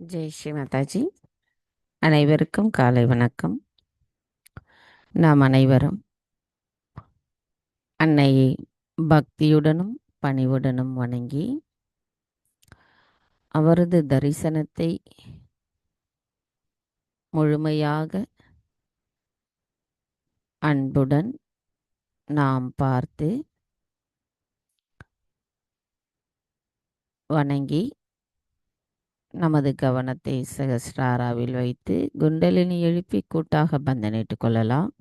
ஜெய் ஸ்ரீ மாதாஜி. அனைவருக்கும் காலை வணக்கம். நாம் அனைவரும் அன்னையை பக்தியுடனும் பணிவுடனும் வணங்கி அவரது தரிசனத்தை முழுமையாக அன்புடன் நாம் பார்த்து வணங்கி நமது கவனத்தை சகஸ்ராராவில் வைத்து குண்டலினி எழுப்பி கூட்டாக பந்தனிட்டுக் கொள்ளலாம்.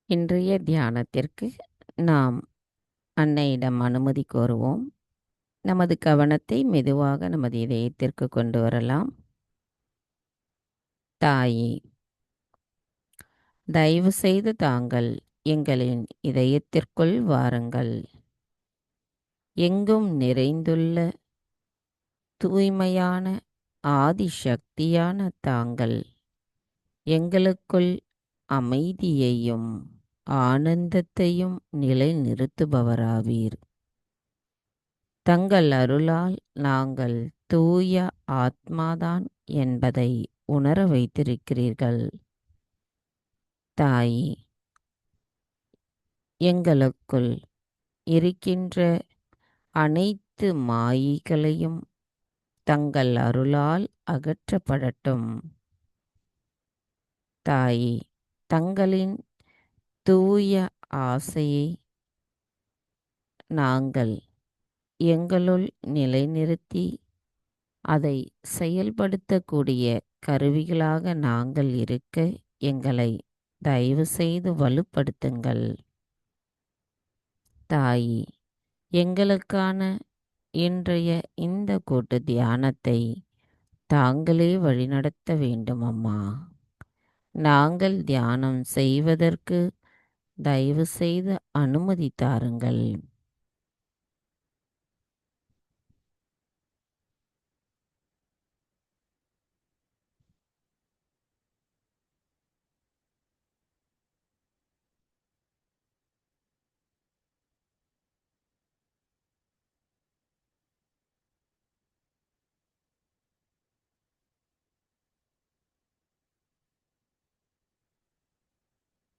இன்றைய தியானத்திற்கு நாம் அன்னையிடம் அனுமதி கோருவோம். நமது கவனத்தை மெதுவாக நமது இதயத்திற்கு கொண்டு வரலாம். தாயே, தயவு செய்து தாங்கள் எங்களின் இதயத்திற்குள் வாருங்கள். எங்கும் நிறைந்துள்ள தூய்மையான ஆதிசக்தியான தாங்கள் எங்களுக்குள் அமைதியையும் ஆனந்தத்தையும் நிலைநிறுத்துபவராவீர். தங்கள் அருளால் நாங்கள் தூய ஆத்மாதான் என்பதை உணர வைத்திருக்கிறீர்கள். தாயே, எங்களுக்குள் இருக்கின்ற அனைத்து மாயைகளையும் தங்கள் அருளால் அகற்றப்படட்டும். தாயே, தங்களின் தூய ஆசையை நாங்கள் எங்களுள் நிலைநிறுத்தி அதை செயல்படுத்தக்கூடிய கருவிகளாக நாங்கள் இருக்க எங்களை தயவு செய்து வலுப்படுத்துங்கள். தாயே, எங்களுக்கான இன்றைய இந்த கூட்டு தியானத்தை தாங்களே வழிநடத்த வேண்டும் அம்மா. நாங்கள் தியானம் செய்வதற்கு தயவு செய்து அனுமதி தாருங்கள்.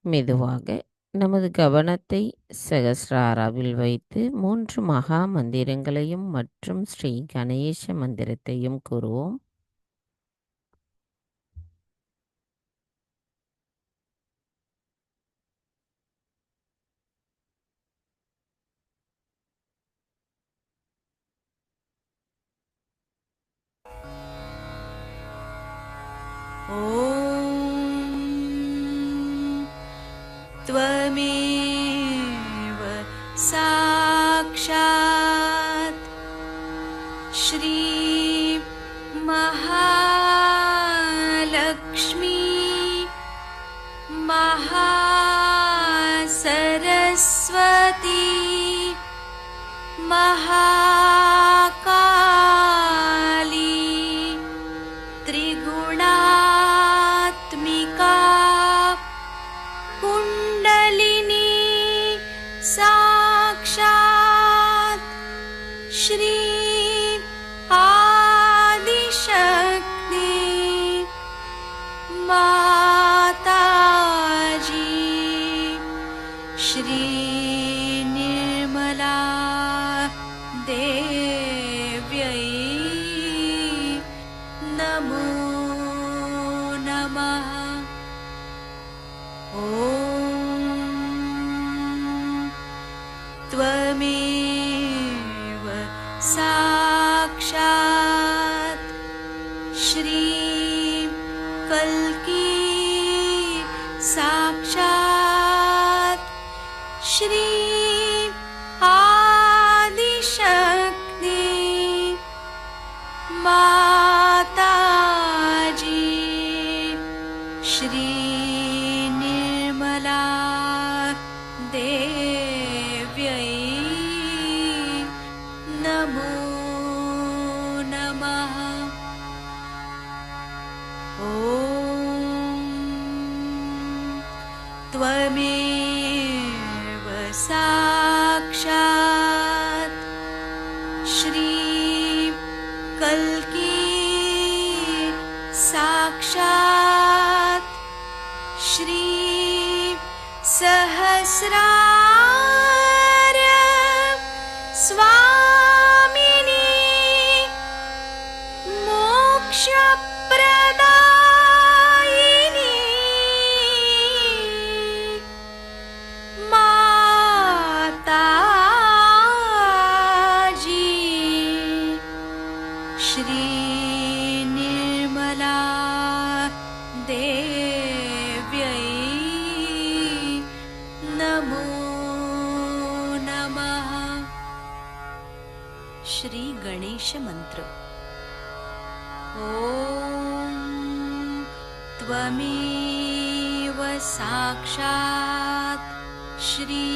மெதுவாக நமது கவனத்தை சகஸ்ராராவில் வைத்து 3 மகா மந்திரங்களையும் மற்றும் ஸ்ரீ கணேச மந்திரத்தையும் கூறுவோம். ॐ त्वमेव साक्षात् श्री महालक्ष्मी महासरस्वती महाकाली त्रिगुणात्मिका कुण्डलिनी साक्षात् श्री आदिशक्ति माताजी श्री निर्मला देव्यै नमो नमः। ॐ त्वमेव साक्षात् श्री कल्की साक्षात् श्री आदिशक्ति माताजी श्री निर्मला देव्यै नमो नमः। ॐ त्वमेव साक्षात् श्री कल्की साक्षात् श्री सहस्रार स्वामिनी मोक्षप्रदायिनी माताजी श्री निर्मला देव्यै नमो नमः। श्री गणेश मंत्र। ॐ त्वमेव साक्षात् श्री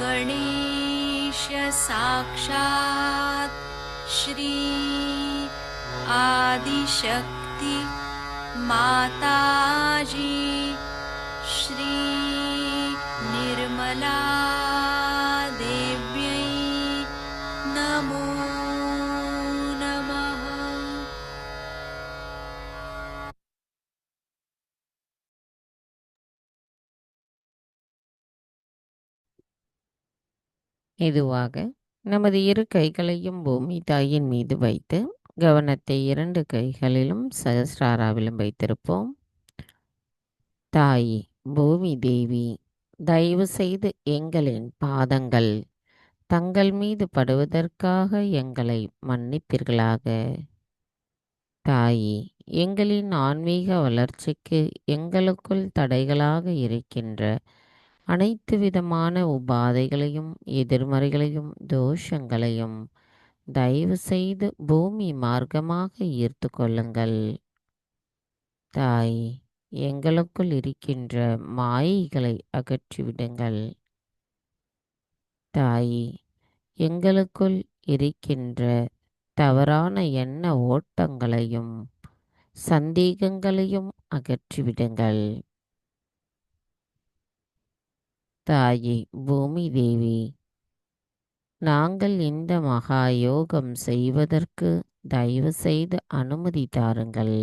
गणेश साक्षात् श्री आदिशक्ति माताजी श्री निर्मला देव्यै नमो नमः। மெதுவாக நமது 2 கைகளையும் பூமி தாயின் மீது வைத்து கவனத்தை 2 கைகளிலும் சகஸ்ராராவிலும் வைத்திருப்போம். தாயே பூமி தேவி, தயவு செய்து எங்களின் பாதங்கள் தங்கள் மீது படுவதற்காக எங்களை மன்னிப்பீர்களாக. தாயே, எங்களின் ஆன்மீக வளர்ச்சிக்கு எங்களுக்குள் தடைகளாக இருக்கின்ற அனைத்து விதமான உபாதைகளையும் எதிர்மறைகளையும் தோஷங்களையும் தயவு செய்து பூமி மார்க்கமாக ஈர்த்து கொள்ளுங்கள். தாய், எங்களுக்குள் இருக்கின்ற மாயைகளை அகற்றிவிடுங்கள். தாய், எங்களுக்குள் இருக்கின்ற தவறான எண்ண ஓட்டங்களையும் சந்தேகங்களையும் அகற்றிவிடுங்கள். தாயே பூமி தேவி, நாங்கள் இந்த மகா யோகம் செய்வதற்கு தயவு செய்து அனுமதி தாருங்கள்.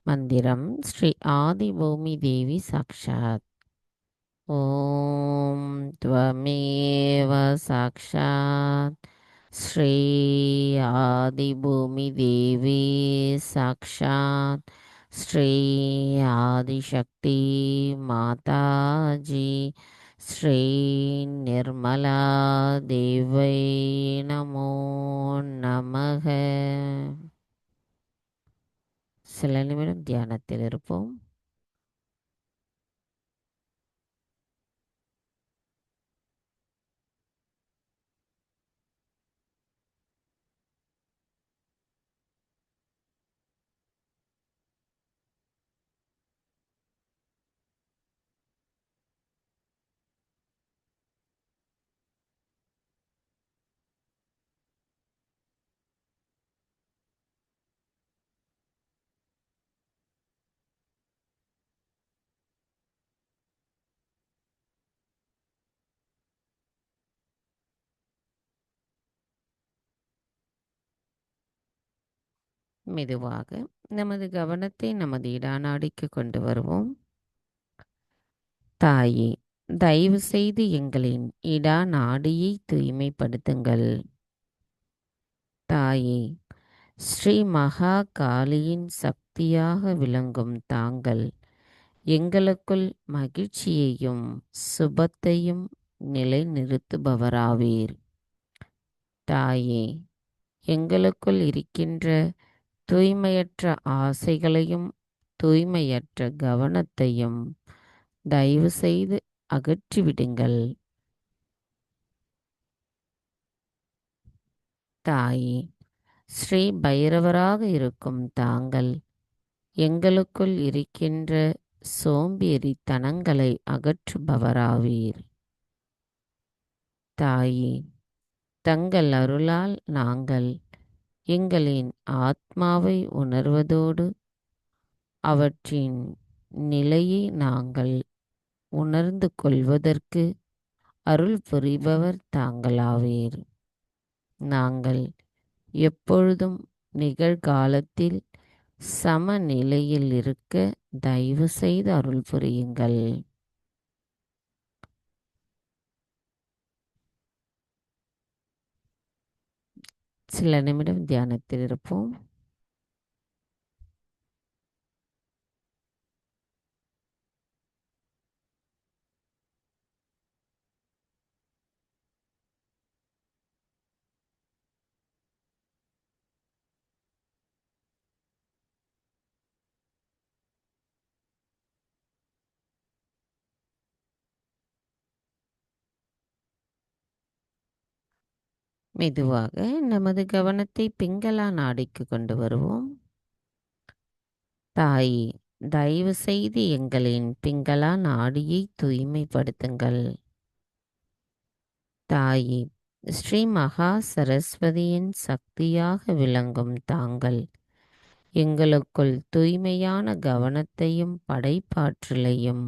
மந்திரம் ஸ்ரீ ஆதிபூமி தேவி சாக்ஷாத். ஓம் त्वमेव சாக்ஷாத் ஸ்ரீ ஆதிபூமி தேவி சாக்ஷாத் ஸ்ரீ ஆதிசக்தி மாதாஜி ஸ்ரீ நிர்மலா தேவை நமோ நமக. சில நிமிடம் தியானத்தில் இருப்போம். மெதுவாக நமது கவனத்தை நமது இடாநாடிக்கு கொண்டு வருவோம். தாயே, தயவு செய்து எங்களின் இடா நாடியை தூய்மைப்படுத்துங்கள். தாயே, ஸ்ரீ மகா காளியின் சக்தியாக விளங்கும் தாங்கள் எங்களுக்குள் மகிழ்ச்சியையும் சுபத்தையும் நிலைநிறுத்துபவராவீர். தாயே, எங்களுக்குள் இருக்கின்ற தூய்மையற்ற ஆசைகளையும் தூய்மையற்ற கவனத்தையும் தயவு செய்து அகற்றிவிடுங்கள். தாயே, ஸ்ரீ பைரவராக இருக்கும் தாங்கள் எங்களுக்குள் இருக்கின்ற சோம்பேறித்தனங்களை அகற்றுபவராவீர். தாயே, தங்கள் அருளால் நாங்கள் எங்களின் ஆத்மாவை உணர்வதோடு அவற்றின் நிலையை நாங்கள் உணர்ந்து கொள்வதற்கு அருள் புரிபவர் தாங்களாவீர். நாங்கள் எப்பொழுதும் நிகழ்காலத்தில் சமநிலையில் இருக்க தயவு செய்து அருள் புரியுங்கள். சில நிமிடம் தியானத்தில் இருப்போம். மெதுவாக நமது கவனத்தை பிங்களா நாடிக்கு கொண்டு வருவோம். தாயே, தயவு செய்து எங்களின் பிங்களா நாடியை தூய்மைப்படுத்துங்கள். தாயே, ஸ்ரீ மகா சரஸ்வதியின் சக்தியாக விளங்கும் தாங்கள் எங்களுக்குள் தூய்மையான கவனத்தையும் படைப்பாற்றலையும்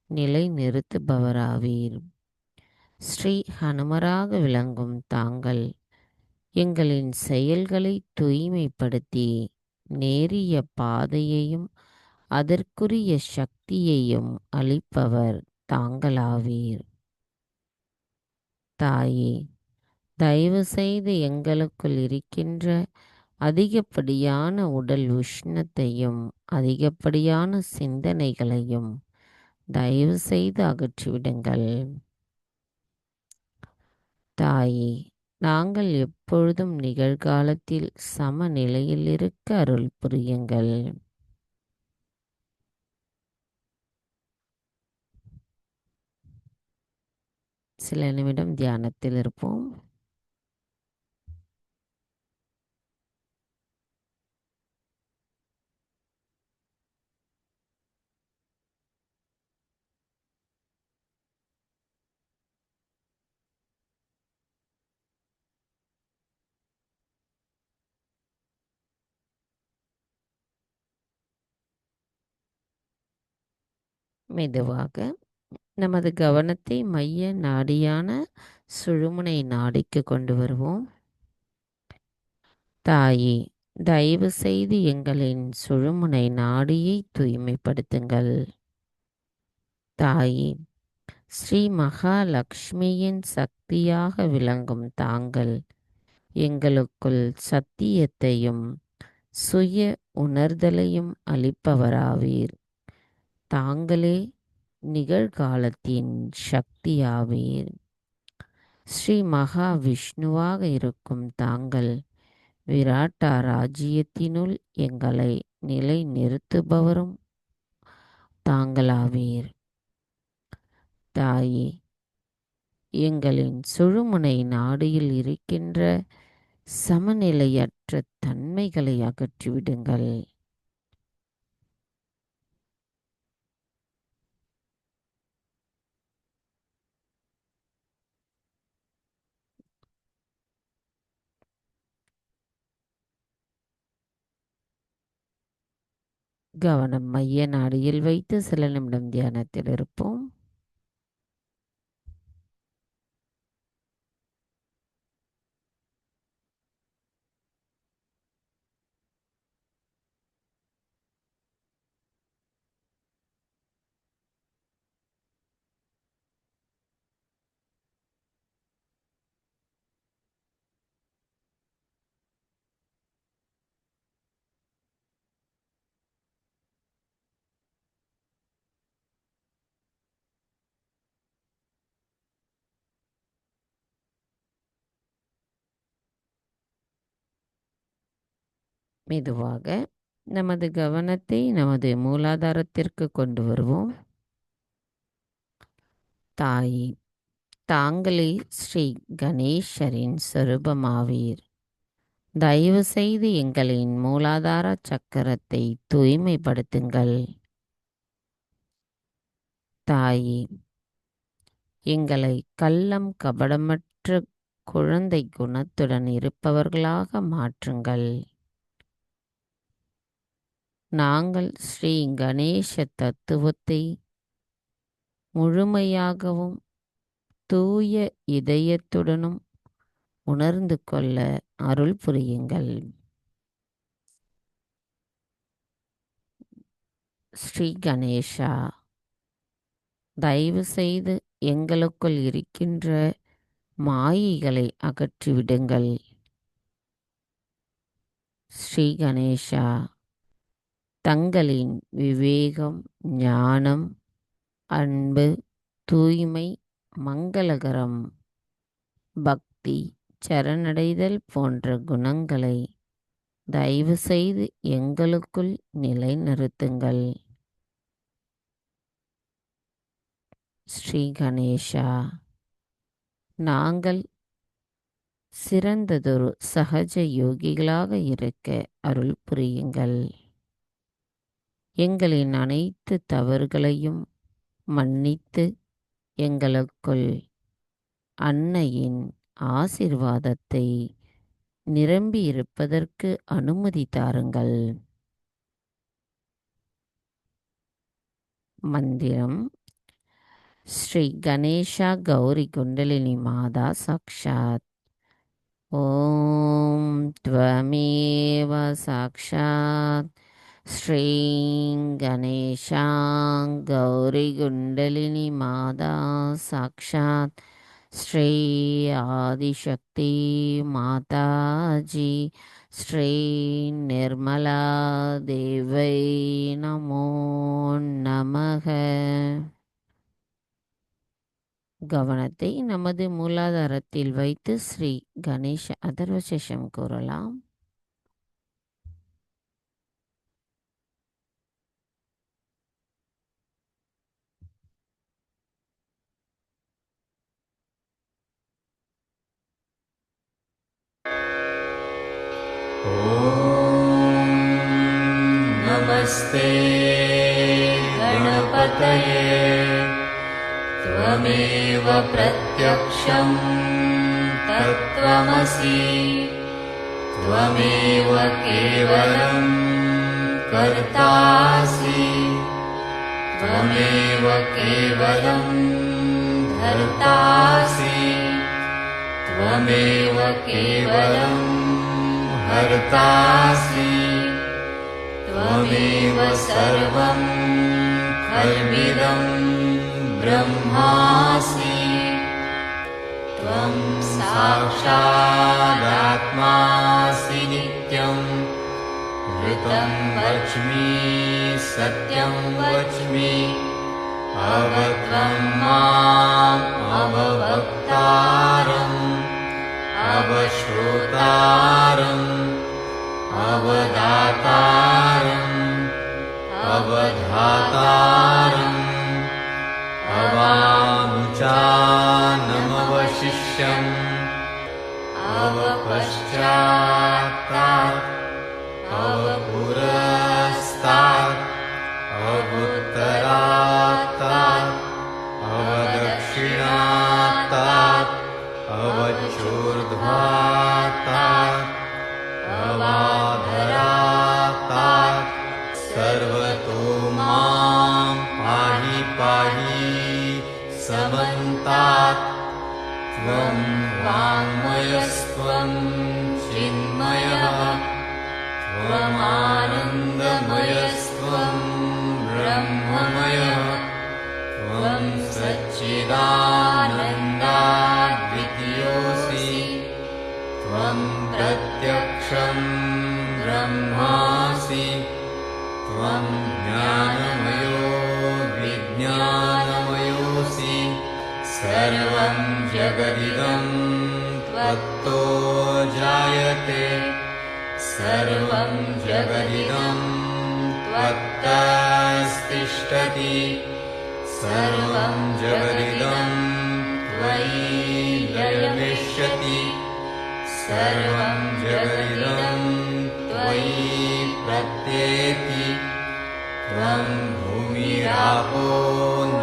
நிலைநிறுத்துபவராவீர். ஸ்ரீ ஹனுமராக விளங்கும் தாங்கள் எங்களின் செயல்களை தூய்மைப்படுத்தி நேரிய பாதையையும் அதற்குரிய சக்தியையும் அளிப்பவர் தாங்களாவீர். தாயே, தயவு செய்து எங்களுக்குள் இருக்கின்ற அதிகப்படியான உடல் உஷ்ணத்தையும் அதிகப்படியான சிந்தனைகளையும் தயவு செய்து அகற்றிவிடுங்கள். தாயே, நாங்கள் எப்பொழுதும் நிகழ்காலத்தில் சமநிலையில் இருக்க அருள் புரியுங்கள். சில நிமிடம் தியானத்தில் இருப்போம். மெதுவாக நமது கவனத்தை மைய நாடியான சுழுமுனை நாடிக்கு கொண்டு வருவோம். தாயே, தயவு செய்து எங்களின் சுழுமுனை நாடியை தூய்மைப்படுத்துங்கள். தாயே, ஸ்ரீ மகாலட்சுமியின் சக்தியாக விளங்கும் தாங்கள் எங்களுக்குள் சத்தியத்தையும் சுய உணர்தலையும் அளிப்பவராவீர். தாங்களே நிகழ்காலத்தின் சக்தியாவீர். ஸ்ரீ மகாவிஷ்ணுவாக இருக்கும் தாங்கள் விராட்டா ராஜ்யத்தினுள் எங்களை நிலை நிறுத்துபவரும் தாங்களாவீர். தாயே, எங்களின் சுழுமுனை நாடியில் இருக்கின்ற சமநிலையற்ற தன்மைகளை அகற்றிவிடுங்கள். கவனம் மைய நாடியில் வைத்து சில நிமிடம் தியானத்தில் இருப்போம். மெதுவாக நமது கவனத்தை நமது மூலாதாரத்திற்கு கொண்டு வருவோம். தாயே, தாங்களே ஸ்ரீ கணேசரின் சொரூபமாவீர். தயவு செய்து எங்களின் மூலாதார சக்கரத்தை தூய்மைப்படுத்துங்கள். தாயே, எங்களை கள்ளம் கபடமற்ற குழந்தை குணத்துடன் இருப்பவர்களாக மாற்றுங்கள். நாங்கள் ஸ்ரீ கணேச தத்துவத்தை முழுமையாகவும் தூய இதயத்துடனும் உணர்ந்து கொள்ள அருள் புரியுங்கள். ஸ்ரீ கணேசா, தயவு செய்து எங்களுக்குள் இருக்கின்ற மாயைகளை அகற்றிவிடுங்கள். ஸ்ரீ கணேசா, தங்களின் விவேகம், ஞானம், அன்பு, தூய்மை, மங்களகரம், பக்தி, சரணடைதல் போன்ற குணங்களை தயவு செய்து எங்களுக்குள் நிலைநிறுத்துங்கள். ஸ்ரீ கணேசா, நாங்கள் சிறந்ததொரு சகஜ யோகிகளாக இருக்க அருள் புரியுங்கள். எங்களின் அனைத்து தவறுகளையும் மன்னித்து எங்களுக்குள் அன்னையின் ஆசீர்வாதத்தை நிரம்பி இருப்பதற்கு அனுமதி தாருங்கள். மந்திரம்: ஸ்ரீ கணேசா கௌரி குண்டலினி மாதா சாக்ஷாத். ஓம் த்வமேவ சாக்ஷாத் ஸ்ரீ கணேசா கௌரி குண்டலினி மாதா சாக்ஷாத் ஸ்ரீ ஆதிசக்தி மாதாஜி ஸ்ரீ நிர்மலா தேவை நமோ நமக. கவனத்தை நமது மூலாதாரத்தில் வைத்து ஸ்ரீ கணேச அதர்வசேஷம் கூறலாம். नमस्ते गणपतये त्वमेव प्रत्यक्षं तत्त्वमसि त्वमेव केवलं कर्तासि त्वमेव केवलं धर्तासि त्वमेव केवलं हर्तासि त्वमेव सर्वं खल्विदं ब्रह्मासि त्वं साक्षादात्मासि नित्यं ऋतं वच्मि सत्यं वच्मि अवत्वं माम् अववक्तारम् अवश्रोतारम् अवदातारम् अवधातारम् अवानुचानमवशिष्यम् अवपश्चात्तात् अवपुरस्तात् अवुत्तरात्तात् अवदक्षिणात्तात् अवचोर्ध्वात्तात् अवाधरात्तात् सर्वतो मां पाहि पाहि समन्तात् त्वं वाङ्मयस्त्वं चिन्मयः त्वमानन्दमयस्त्वं ब्रह्ममयः त्वं सच्चिदानन्दाद्वितीयोऽसि त्वं प्रत्यक्षं ब्रह्मासि त्वं ज्ञानमयो विज्ञानमयोऽसि सर्वं जगदिदं त्वत्तो जायते सर्वं जगदिदं त्वत्तस्तिष्ठति सर्वं जगदिदं त्वयि लयमिष्यति सर्वं जगदिदं त्वयि प्रत्येति त्वं भूमिरापो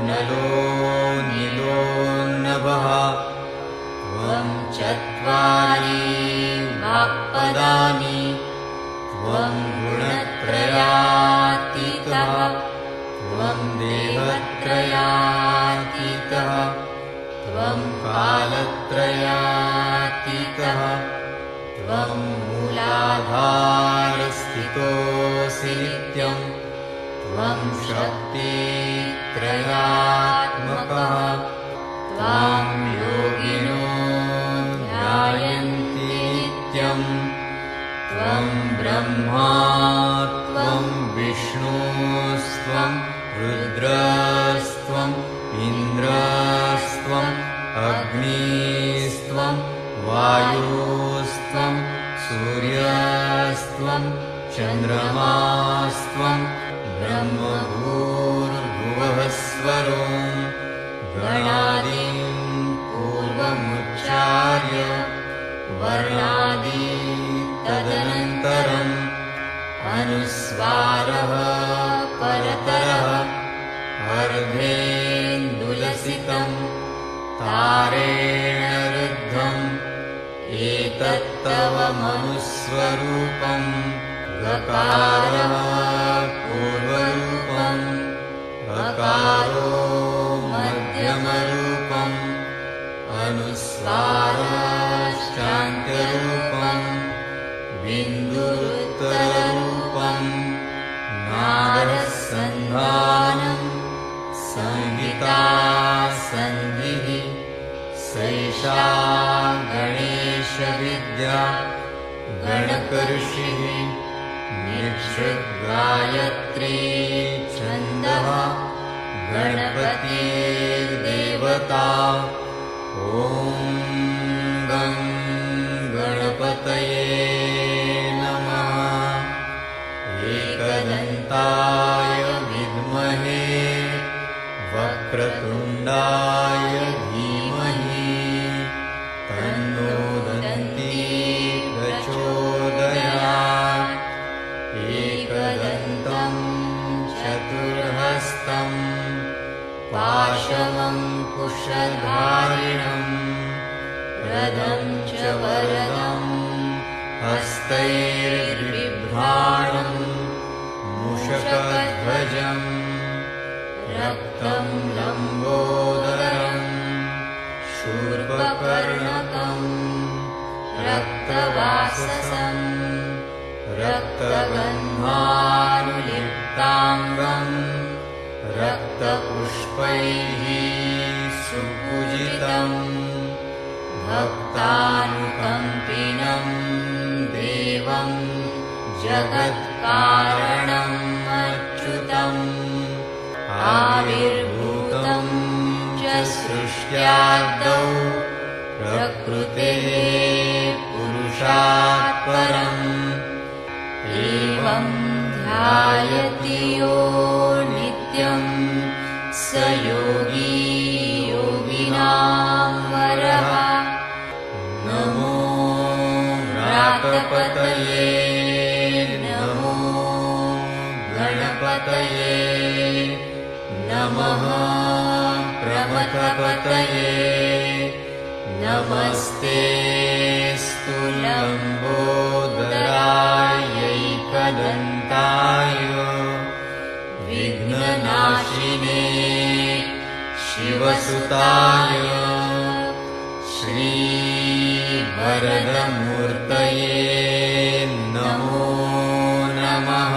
नलो नीलो नभः त्वं चत्वारि वाक्पदानि त्वं गुणत्रयातीतः त्वं देहत्रयातीतः त्वं कालत्रयातीतः त्वं मूलाधारस्थितोऽसि नित्यं त्वं शक्तित्रयात्मकः त्वां योगिनो ध्यायन्ति नित्यं त्वं ब्रह्मा त्वं विष्णुस्त्वं रुद्रस्त्वम् इन्द्रस्त्वम् अग्निस्त्वं वायुस्त्वं सूर्यस्त्वं चन्द्रमास्त्वं ब्रह्मभूर्भुवः स्वरो गणादिं पूर्वमुच्चार्य वर्णादि तदनन्तरम् अनुस्वारः परतरः अर्धेन्दुलसितं तारेण रुद्धम् एतत्तव मनुस्वरूपं गकारः पूर्वरूपम् अकारो मध्यमरूपम् अनुस्वारश्चान्त्यरूपम् बिन्दुरुत्तररूपम् नादसन्धानम् संहिता सन्धिः सैषा गणेशविद्या गणकऋषिः निःसृद्गायत्री छन्दः गणपतिर्देवता ॐ गं गणपतये नमः एकदन्ताय विद्महे वक्रतुण्डाय धीमहि तन्नो दन्ती प्रचोदयात् एकदन्तं चतुर्हस्तं पाशमङ्कुशधारिणं रदं च वरदं हस्तैर्बिभ्राणं मूषकध्वजं रक्तं लम्बोदरं शूर्पकर्णकं रक्तवाससं रक्तगन्धानुलिप्ताङ्गम् रक्तपुष्पैः सुपूजितम् भक्तानुकम्पिनं देवं जगत्कारणम् अच्युतम् आविर्भूतं च सृष्ट्यादौ प्रकृतेः पुरुषात् परम् एवं ध्यायति यो नित्यं स योगी योगिनां वरः नमो व्रातपतये नमो गणपतये नमः प्रमथपतये नमस्ते स्तुलम्बोदरायैकदन्ताय विघ्ननाशिने शिवसुताय श्रीवरदमूर्तये नमो नमः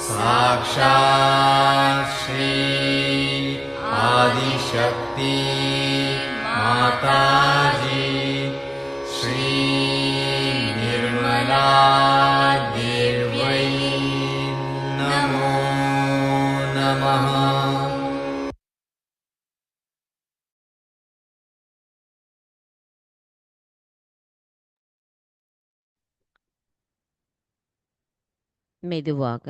साक्षात् श्री आदिशक्ति माताजी श्री निर्मला देव्यै नमो नमः। மெதுவாக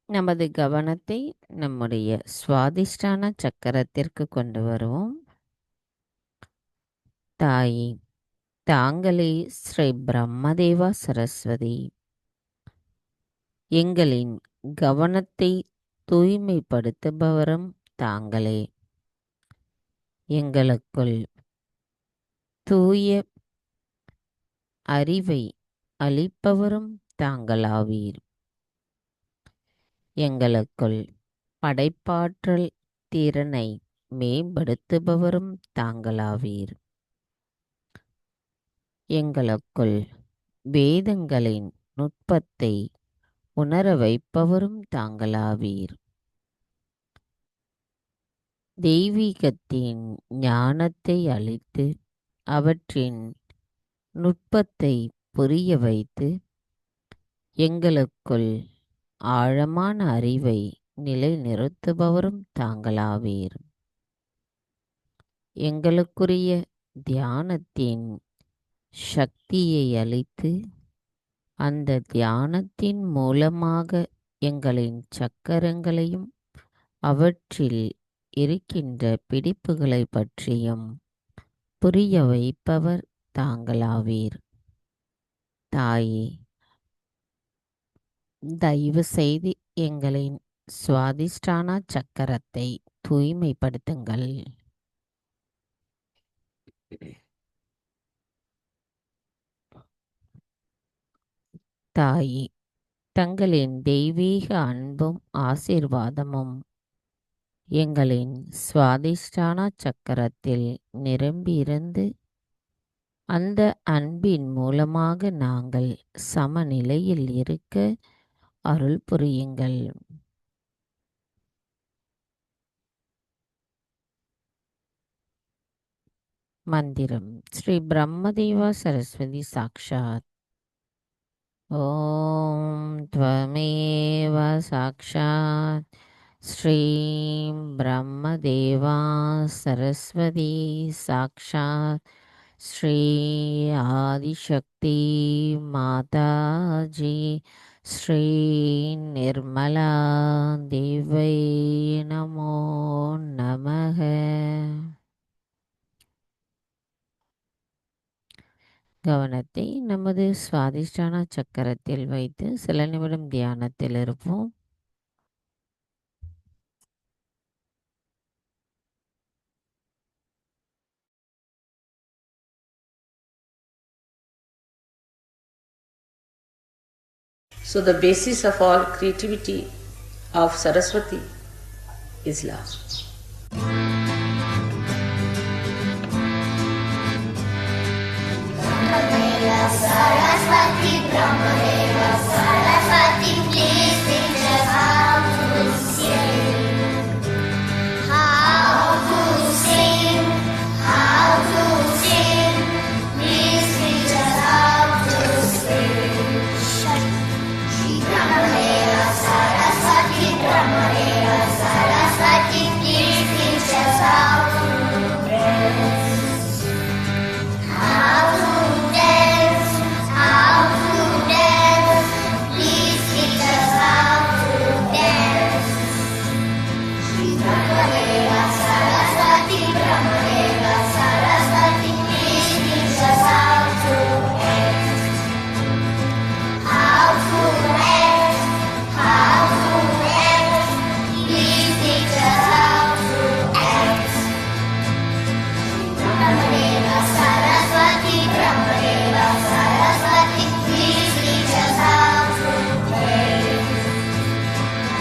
நமது கவனத்தை நம்முடைய சுவாதிஷ்டான சக்கரத்திற்கு கொண்டு வருவோம். தாயே, தாங்களே ஸ்ரீ பிரம்மதேவா சரஸ்வதி. எங்களின் கவனத்தை தூய்மைப்படுத்துபவரும் தாங்களே. எங்களுக்குள் தூய அறிவை அளிப்பவரும் தாங்களாவீர். எங்களுக்குள் படைப்பாற்றல் திறனை மேம்படுத்துபவரும் தாங்களாவீர். எங்களுக்குள் வேதங்களின் நுட்பத்தை உணர வைப்பவரும் தாங்களாவீர். தெய்வீகத்தின் ஞானத்தை அளித்து அவற்றின் நுட்பத்தை புரிய வைத்து எங்களுக்குள் ஆழமான அறிவை நிலைநிறுத்துபவரும் தாங்களாவீர். எங்களுக்குரிய தியானத்தின் சக்தியை அளித்து அந்த தியானத்தின் மூலமாக எங்களின் சக்கரங்களையும் அவற்றில் இருக்கின்ற பிடிப்புகளை பற்றியும் புரிய வைப்பவர் தாங்களாவீர். தாயே, தயவு செய்து எங்களின் சுவாதிஷ்டான சக்கரத்தை தூய்மைப்படுத்துங்கள். தாயே, தங்களின் தெய்வீக அன்பும் ஆசீர்வாதமும் எங்களின் சுவாதிஷ்டான சக்கரத்தில் நிரம்பியிருந்து அந்த அன்பின் மூலமாக நாங்கள் சமநிலையில் இருக்க அருள் புரியுங்கள். மந்திரம் ஸ்ரீ பிரம்மதேவா சரஸ்வதி சாக்ஷாத். ஓம் த்வமேவ சாக்ஷாத் ஸ்ரீ பிரம்மதேவா சரஸ்வதி சாக்ஷாத் ஸ்ரீ ஆதிசக்தி மாதாஜி ஸ்ரீ நிர்மலா தேவை நமோ நமக. கவனத்தை நமது சுவாதிஷ்டான சக்கரத்தில் வைத்து சில நிமிடம் தியானத்தில் இருப்போம். So the basis of all creativity of Saraswati is love. Saraswati Saraswati, please teach us how to sing. How to sing, how to sing. Please teach us how to sing. Shri Brahmadeva Saraswati, Brahmadeva Saraswati, please teach us how to dance. How to dance, how to dance. Please teach us how to dance. Shri Brahmadeva Saraswati, Brahmadeva Saraswati, please teach us how to dance. How to dance, how to dance. Please teach us how to dance. Brahmadeva Saraswati, Brahmadeva Saraswati, please teach us how to dance.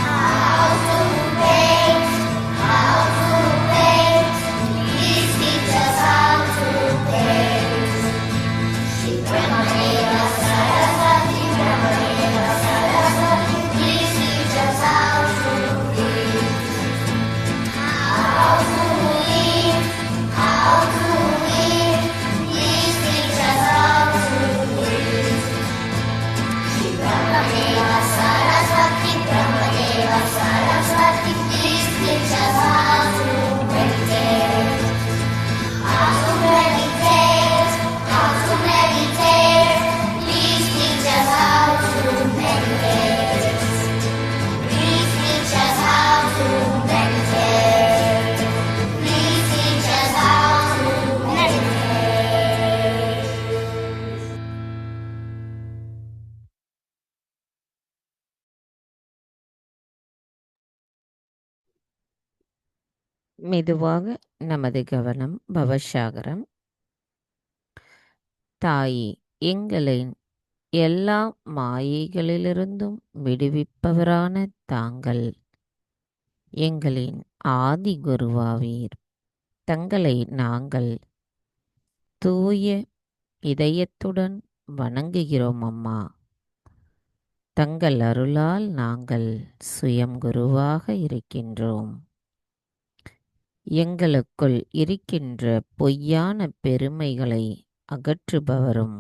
How to dance, how to dance. Please teach us how to dance. Shri Brahmadeva Saraswati, Brahmadeva Saraswati, please teach us how to live. How to live, how to live. Please teach us how to live. Shri Brahmadeva Saraswati, Brahmadeva Saraswati, please teach us how to meditate. How to meditate, how to meditate. Please teach us how to meditate. Please teach us how to meditate. Please teach us how to meditate. மெதுவாக நமது கவனம் பவசாகரம். தாயே, எங்களின் எல்லா மாயைகளிலிருந்தும் விடுவிப்பவரான தாங்கள் எங்களின் ஆதி குருவாவீர். தங்களை நாங்கள் தூய இதயத்துடன் வணங்குகிறோம் அம்மா. தங்கள் அருளால் நாங்கள் சுயம் குருவாக இருக்கின்றோம். எங்களுக்குள் இருக்கின்ற பொய்யான பெருமைகளை அகற்றுபவரும்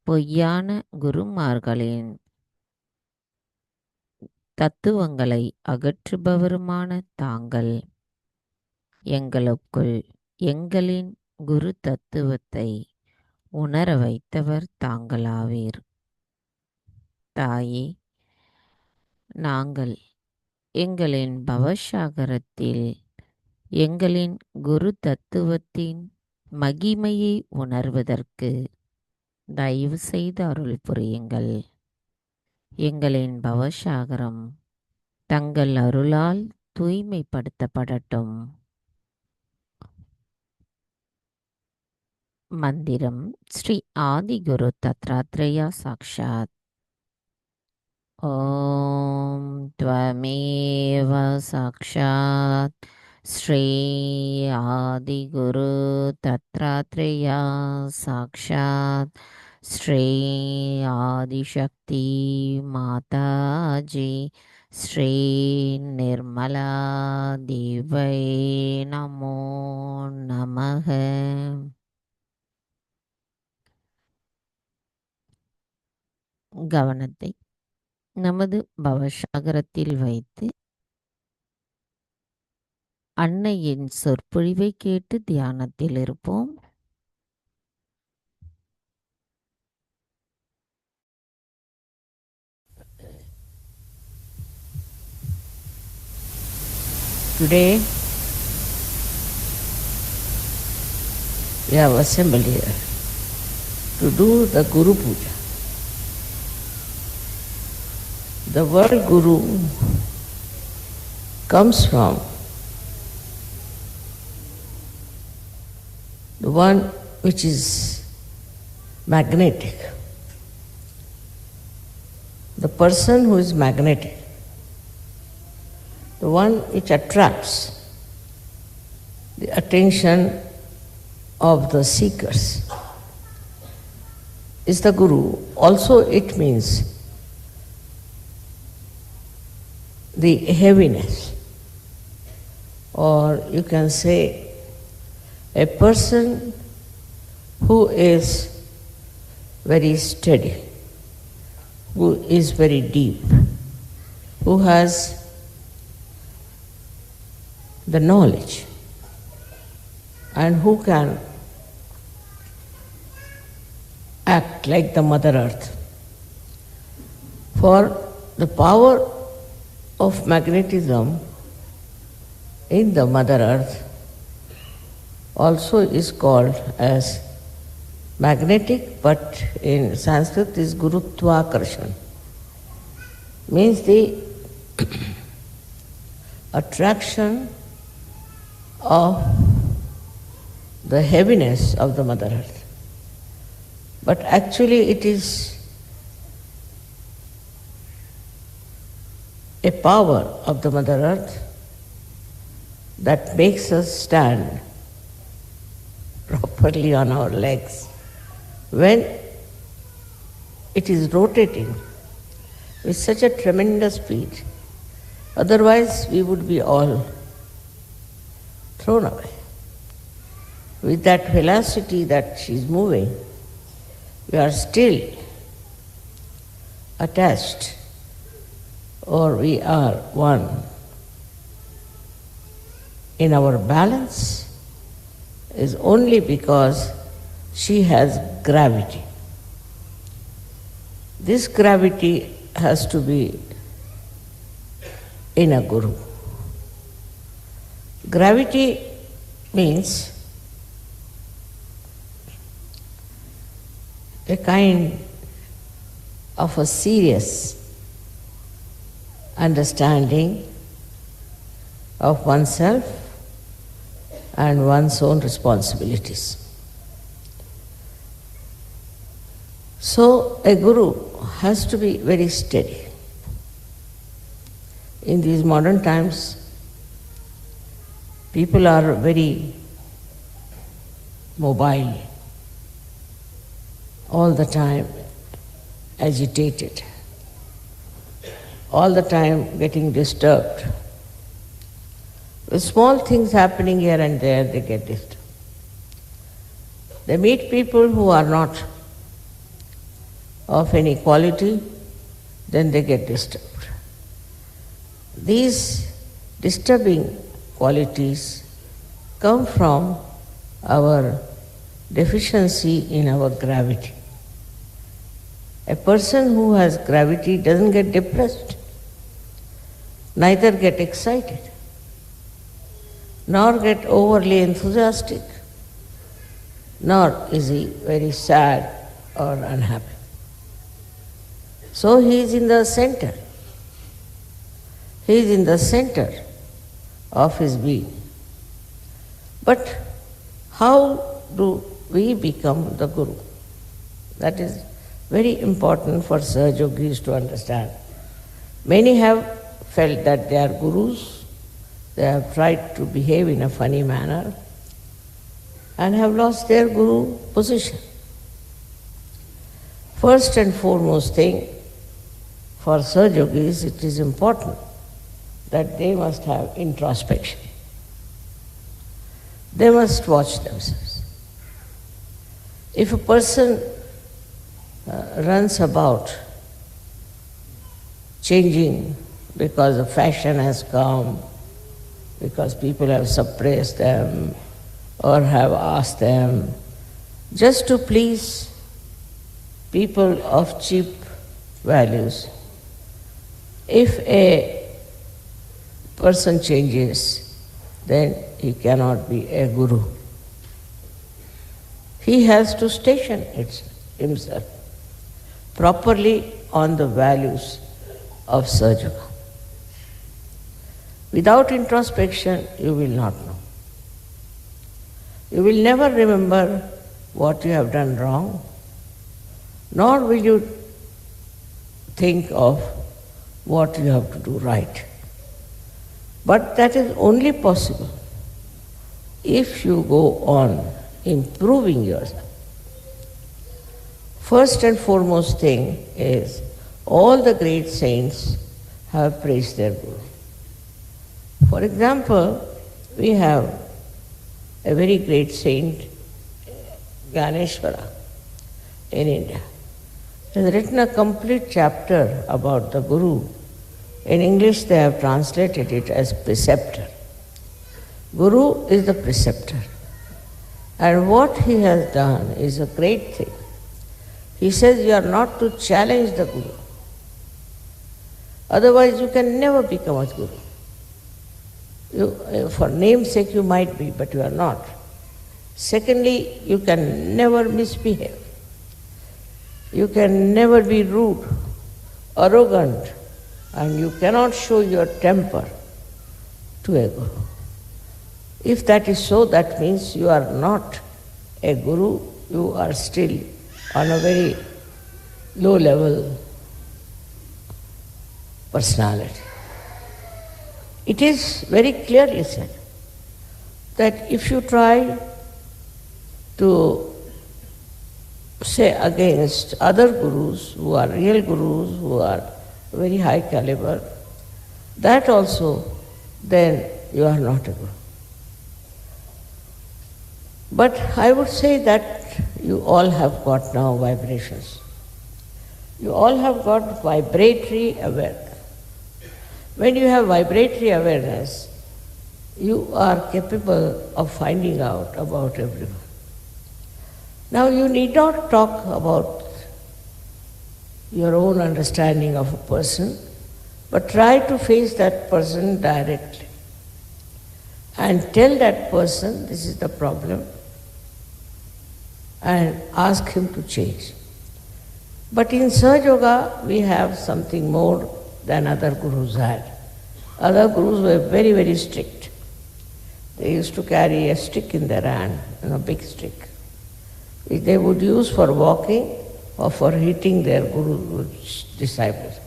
பொய்யான குருமார்களின் தத்துவங்களை அகற்றுபவருமான தாங்கள் எங்களுக்குள் எங்களின் குரு தத்துவத்தை உணர வைத்தவர் தாங்களாவீர். தாயே, நாங்கள் எங்களின் பவசாகரத்தில் எங்களின் குரு தத்துவத்தின் மகிமையை உணர்வதற்கு தயவு செய்து அருள் புரியுங்கள். எங்களின் பவசாகரம் தங்கள் அருளால் தூய்மைப்படுத்தப்படட்டும். மந்திரம் ஸ்ரீ ஆதிகுரு தத்ராத்ரேயா சாக்ஷாத். ஓம் த்வமேவ சாக்ஷாத் ஸ்ரீ ஆதிகுரு தத்ராத்ரேயா சாக்ஷாத் ஸ்ரீ ஆதிசக்தி மாதாஜி ஸ்ரீ நிர்மலா தேவை நமோ நமக. கவனத்தை நமது பவசாகரத்தில் வைத்து அன்னையின் சொற்பொழிவை கேட்டு தியானத்தில் இருப்போம். Today, we have assembled here to do the Guru Puja. The word Guru comes from the one which is magnetic. The person who is magnetic, the one which attracts the attention of the seekers, is the Guru, also it means the heaviness, or you can say a person who is very steady, who is very deep, who has the knowledge, and who can act like the Mother Earth. For the power of magnetism in the Mother Earth also is called as magnetic, but in Sanskrit is Gurutva-karshan. Means the attraction of the heaviness of the Mother Earth. But actually it is a power of the Mother Earth that makes us stand properly on our legs when it is rotating with such a tremendous speed. Otherwise we would be all thrown away. With that velocity that she is moving, we are still attached, or we are one. In our balance is only because she has gravity. This gravity has to be in a Guru. Gravity means a kind of a serious understanding of oneself and one's own responsibilities. So a Guru has to be very steady. In these modern times, people are very mobile, all the time agitated, all the time getting disturbed. With small things happening here and there, they get disturbed. They meet people who are not of any quality, then they get disturbed. These disturbing qualities come from our deficiency in our gravity. A person who has gravity doesn't get depressed, neither get excited, nor get overly enthusiastic, nor is he very sad or unhappy. So he is in the center. He is in the center of his being. But how do we become the Guru? That is very important for Sahaja Yogis to understand. Many have felt that they are Gurus, they have tried to behave in a funny manner and have lost their Guru position. First and foremost thing, for Sahaja Yogis, it is important that they must have introspection. They must watch themselves. If a person runs about changing because the fashion has come, because people have suppressed them or have asked them, just to please people of cheap values, if a person changes, then he cannot be a Guru. He has to station himself properly on the values of Sahaja Yoga. Without introspection, you will not know. You will never remember what you have done wrong, nor will you think of what you have to do right. But that is only possible if you go on improving yourself. First and foremost thing is all the great saints have praised their Guru. For example, we have a very great saint, Gyaneshwara, in India. He has written a complete chapter about the Guru. In English, they have translated it as preceptor. Guru is the preceptor. And what he has done is a great thing. He says you are not to challenge the Guru. Otherwise, you can never become a Guru. For namesake, you might be, but you are not. Secondly, you can never misbehave. You can never be rude, arrogant, and you cannot show your temper to a Guru. If that is so, that means you are not a Guru, you are still on a very low level personality. It is very clearly said that if you try to say against other gurus who are real gurus, who are very high caliber, that also then you are not a guru. But I would say that you all have got now vibrations. You all have got vibratory awareness. When you have vibratory awareness, you are capable of finding out about everyone. Now you need not talk about your own understanding of a person, but try to face that person directly and tell that person this is the problem and ask him to change. But in Sahaja Yoga, we have something more than other gurus had. Other gurus were very, very strict. They used to carry a stick in their hand, a big stick, which they would use for walking or for hitting their guru's disciples.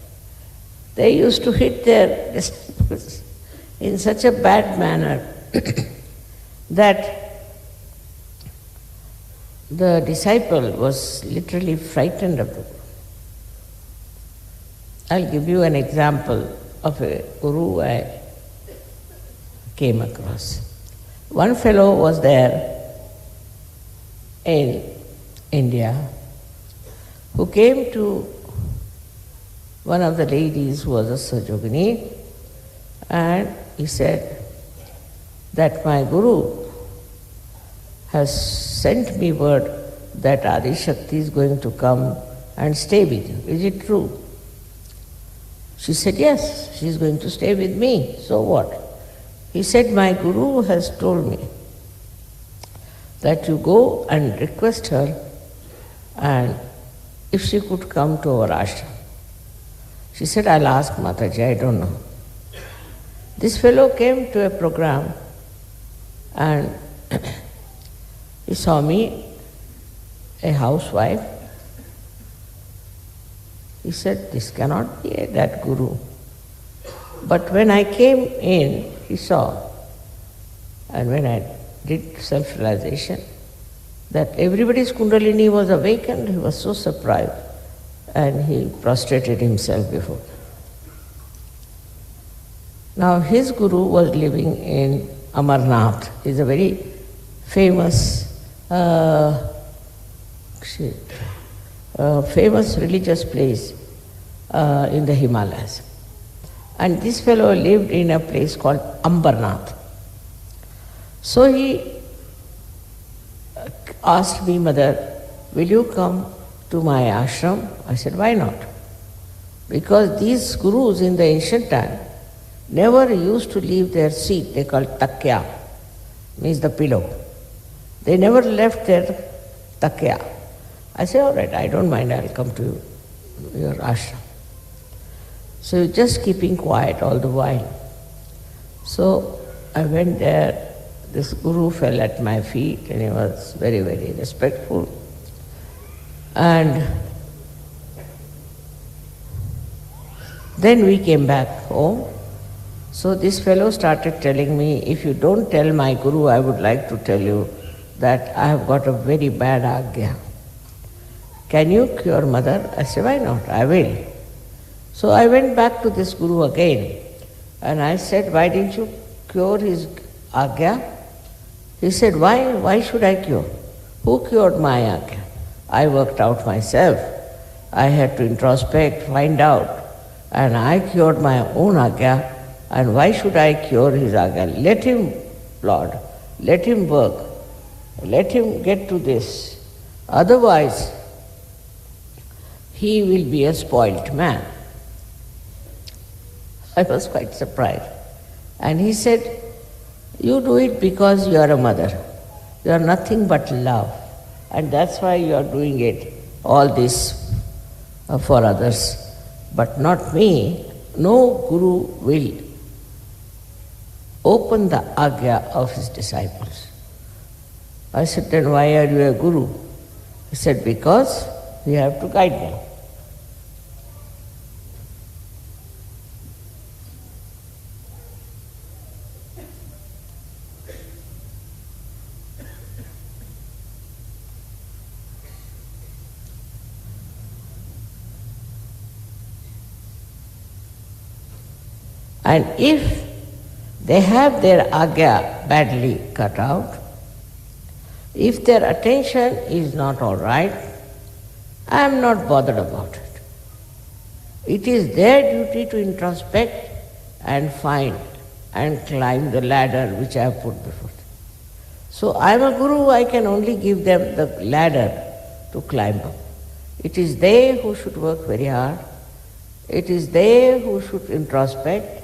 They used to hit their disciples in such a bad manner that the disciple was literally frightened of the Guru. I'll give you an example of a Guru I came across. One fellow was there in India who came to one of the ladies who was a Sahajogini, and he said that my Guru has sent me word that Adi Shakti is going to come and stay with you. Is it true? She said, yes, she is going to stay with me. So what? He said, my Guru has told me that you go and request her, and if she could come to our ashram. She said, I'll ask Mataji, I don't know. This fellow came to a program and he saw me, a housewife. He said, this cannot be that Guru. But when I came in, he saw, and when I did self-realization, that everybody's Kundalini was awakened, he was so surprised, and he prostrated himself before. Now his Guru was living in Amarnath. He's a very famous famous religious place in the Himalayas. And this fellow lived in a place called Ambarnath. So he asked me, Mother, will you come to my ashram? I said, why not? Because these gurus in the ancient time never used to leave their seat, they called takya, means the pillow. They never left their takya. I said, all right, I don't mind, I'll come to your ashram. So just keeping quiet all the while. So I went there, this Guru fell at my feet and he was very, very respectful. And then we came back home. So this fellow started telling me, if you don't tell my Guru, I would like to tell you that I have got a very bad agya. can you cure mother? I said, why not? I will. So I went back to this Guru again and I said, why didn't you cure his Agya? He said, why? Why should I cure? Who cured my Agya? I worked out myself. I had to introspect, find out. And I cured my own Agya. And why should I cure his Agya? Let him, Lord, let him work. Let him get to this. Otherwise, he will be a spoilt man. I was quite surprised. And he said, you do it because you are a mother. You are nothing but love. And that's why you are doing it, all this for others. But not me. No Guru will open the Agya of his disciples. I said, then why are you a Guru? He said, because we have to guide them. And if they have their Agya badly cut out, if their attention is not all right, I am not bothered about it. It is their duty to introspect and find and climb the ladder which I have put before them. So I am a Guru, I can only give them the ladder to climb up. It is they who should work very hard. It is they who should introspect.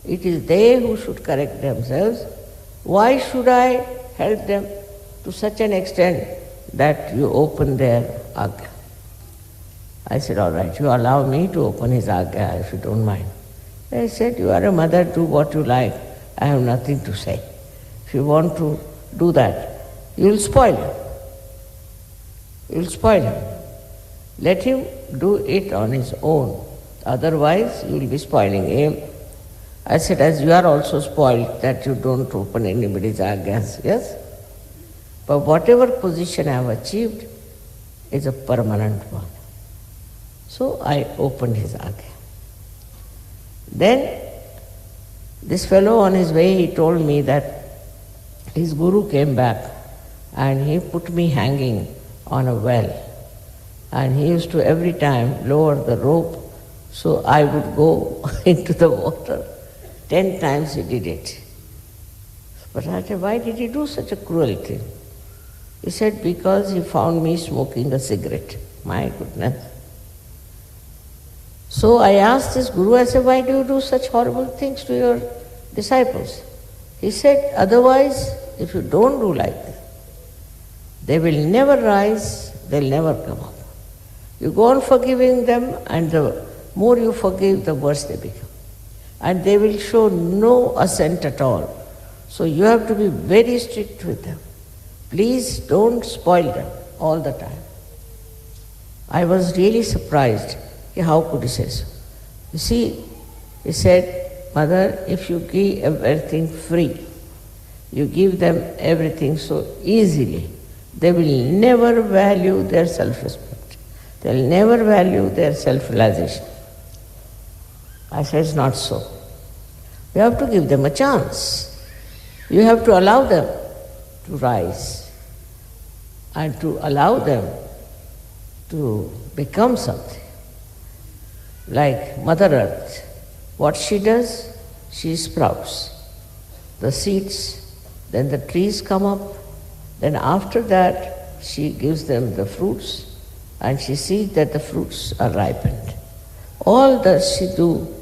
It is they who should correct themselves. Why should I help them to such an extent that you open their Agya? I said, all right, you allow me to open his Agya if you don't mind. I said, you are a mother, do what you like. I have nothing to say. If you want to do that, you will spoil him. You will spoil him. Let him do it on his own. Otherwise, you will be spoiling him. I said, as you are also spoiled that you don't open anybody's Agyas, yes? But whatever position I have achieved is a permanent one. So I opened his Agya. Then this fellow on his way, he told me that his Guru came back and he put me hanging on a well. And he used to every time lower the rope so I would go into the water. 10 times he did it. But I said, why did he do such a cruel thing? He said, because he found me smoking a cigarette. My goodness. So I asked this Guru, I said, why do you do such horrible things to your disciples? He said, otherwise, if you don't do like this, they will never rise, they'll never come up. You go on forgiving them, and the more you forgive, the worse they become. And they will show no assent at all. So you have to be very strict with them. Please don't spoil them all the time. I was really surprised. How could he say so? You see, he said, Mother, if you give everything free, you give them everything so easily, they will never value their self-respect. They will never value their self-realization. I said, it's not so. You have to give them a chance. You have to allow them to rise and to allow them to become something. Like Mother Earth, what she does, she sprouts the seeds, then the trees come up, then after that she gives them the fruits and she sees that the fruits are ripened. All does she do,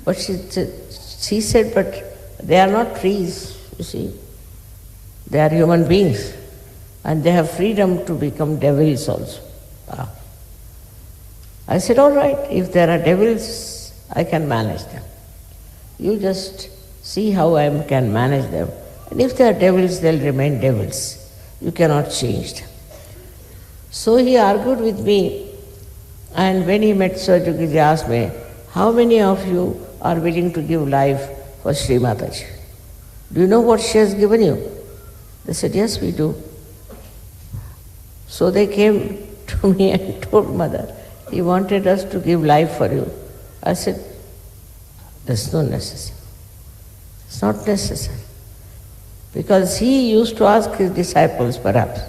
but she said, but they are not trees, you see. They are human beings and they have freedom to become devils also. I said, all right, if there are devils, I can manage them. You just see how I can manage them. And if they are devils, they'll remain devils. You cannot change them. So he argued with me, and when he met Sahajyogi, he asked me, how many of you are willing to give life for Sri Mataji? Do you know what she has given you? They said, yes, we do. So they came to me and told Mother, he wanted us to give life for you. I said, there's no necessity. It's not necessary. Because he used to ask his disciples perhaps.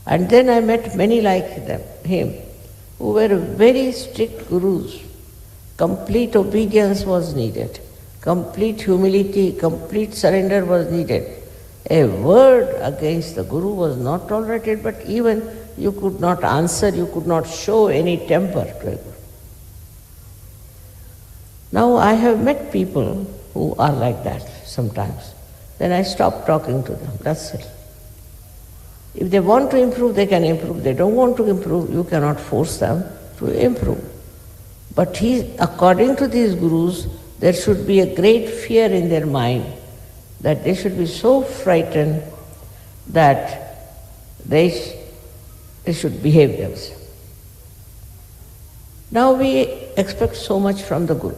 And then I met many like him, who were very strict gurus. Complete obedience was needed. Complete humility, complete surrender was needed. A word against the guru was not tolerated, but even you could not answer, you could not show any temper to a guru. Now I have met people who are like that sometimes. Then I stop talking to them, that's it. If they want to improve, they can improve. They don't want to improve, you cannot force them to improve. But according to these gurus, there should be a great fear in their mind, that they should be so frightened that they should behave themselves. Now we expect so much from the Guru,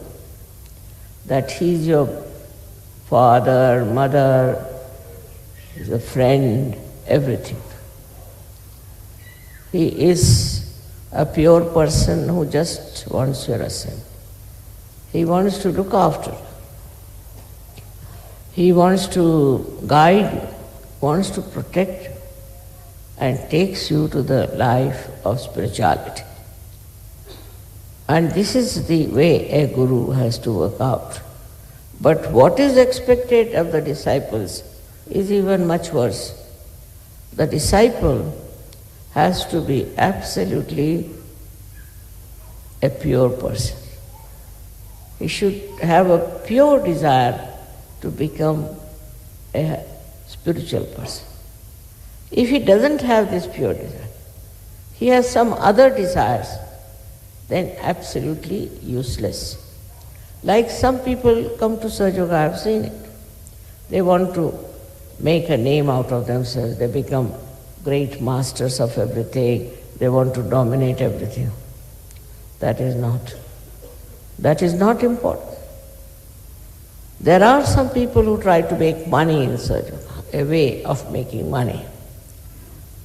that he is your father, mother, he is a friend, everything. He is a pure person who just wants your assent. He wants to look after you. He wants to guide you, wants to protect you, and takes you to the life of spirituality. And this is the way a guru has to work out. But what is expected of the disciples is even much worse. The disciple has to be absolutely a pure person. He should have a pure desire to become a spiritual person. If he doesn't have this pure desire, he has some other desires, then absolutely useless. Like some people come to Sahaja Yoga, I have seen it. They want to make a name out of themselves. They become great masters of everything. They want to dominate everything. That is not important. There are some people who try to make money in Sahaja Yoga, a way of making money.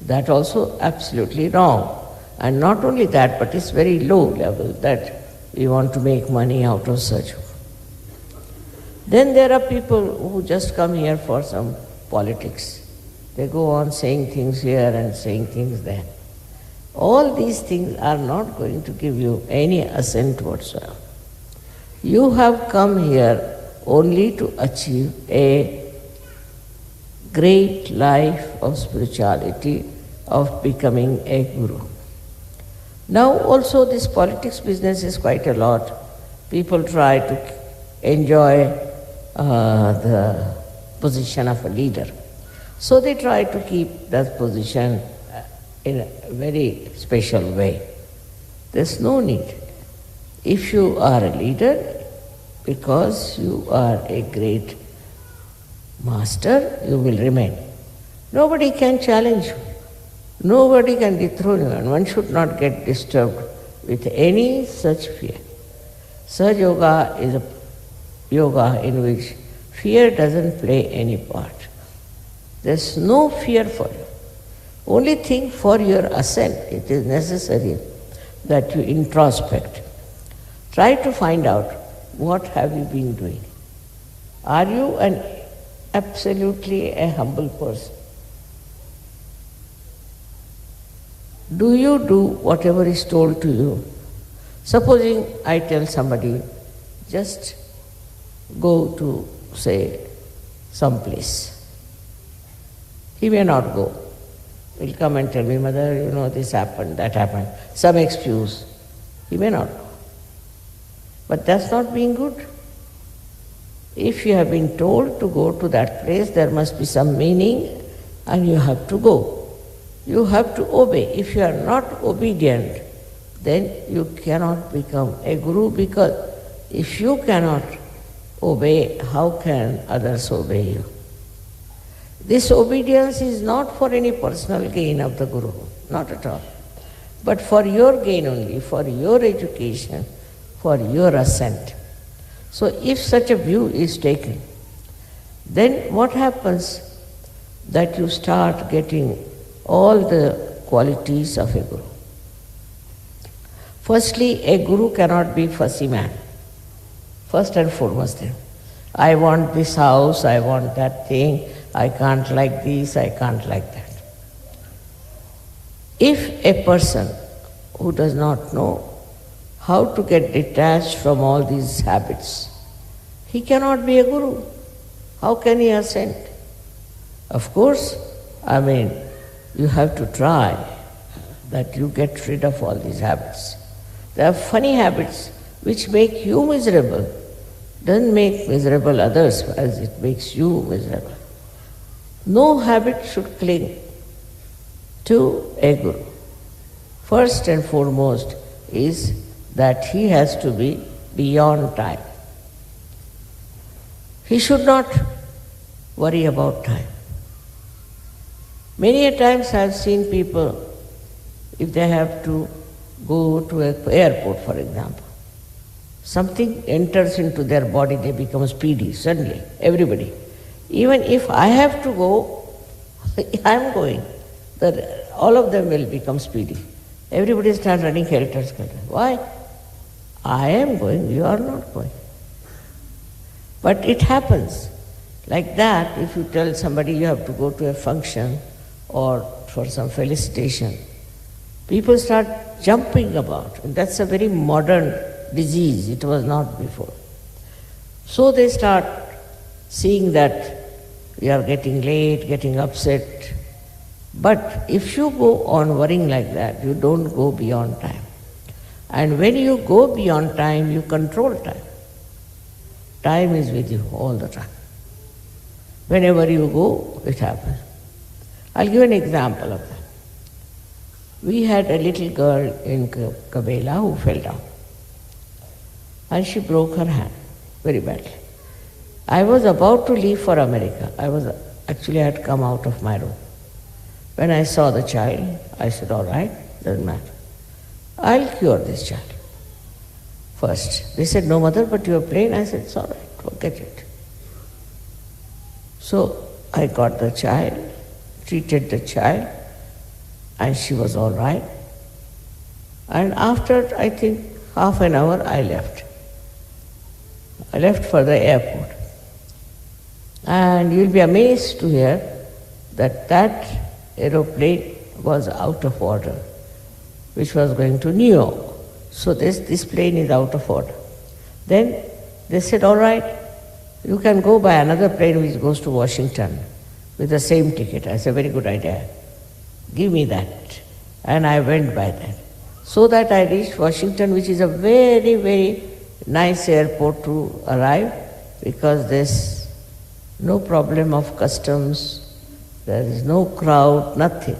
That also absolutely wrong. And not only that, but it's very low level that we want to make money out of Sahaja Yoga. Then there are people who just come here for some politics. They go on saying things here and saying things there. All these things are not going to give you any assent whatsoever. You have come here only to achieve a great life of spirituality, of becoming a guru. Now also this politics business is quite a lot. People try to enjoy the position of a leader. So they try to keep that position in a very special way. There's no need. If you are a leader, because you are a great master, you will remain. Nobody can challenge you. Nobody can dethrone you, and one should not get disturbed with any such fear. Sahaja Yoga is a yoga in which fear doesn't play any part. There's no fear for you. Only thing for your ascent, it is necessary that you introspect. Try to find out what have you been doing. Are you absolutely a humble person? Do you do whatever is told to you? Supposing I tell somebody, just go to, say, some place. He may not go. He'll come and tell me, Mother, this happened, that happened. Some excuse. He may not go. But that's not being good. If you have been told to go to that place, there must be some meaning and you have to go. You have to obey. If you are not obedient, then you cannot become a guru, because if you cannot obey, how can others obey you? This obedience is not for any personal gain of the guru, not at all, but for your gain only, for your education, for your ascent. So if such a view is taken, then what happens? That you start getting all the qualities of a guru. Firstly, a guru cannot be fussy man. First and foremost thing. I want this house, I want that thing, I can't like this, I can't like that. If a person who does not know how to get detached from all these habits, he cannot be a guru. How can he ascend? Of course, you have to try that you get rid of all these habits. There are funny habits which make you miserable, doesn't make miserable others as it makes you miserable. No habit should cling to a guru. First and foremost is that he has to be beyond time. He should not worry about time. Many a times I have seen people, if they have to go to an airport, for example, something enters into their body, they become speedy suddenly, everybody. Even if I have to go, I am going. All of them will become speedy. Everybody starts running helter-skelter. Why? I am going, you are not going. But it happens. Like that, if you tell somebody you have to go to a function or for some felicitation, people start jumping about. And that's a very modern disease. It was not before. So they start seeing that we are getting late, getting upset. But if you go on worrying like that, you don't go beyond time. And when you go beyond time, you control time. Time is with you all the time. Whenever you go, it happens. I'll give an example of that. We had a little girl in Kabela who fell down. And she broke her hand very badly. I was about to leave for America. I had come out of my room. When I saw the child, I said, all right, doesn't matter. I'll cure this child. First, they said, no mother, but you are plain. I said, it's all right, forget it. So I got the child, treated the child, and she was all right. And after, I think, half an hour, I left. I left for the airport. And you'll be amazed to hear that aeroplane was out of order, which was going to New York. So this plane is out of order. Then they said, all right, you can go by another plane which goes to Washington with the same ticket. I said, very good idea. Give me that. And I went by that. So that I reached Washington, which is a very, very nice airport to arrive, because there's no problem of customs, there is no crowd, nothing.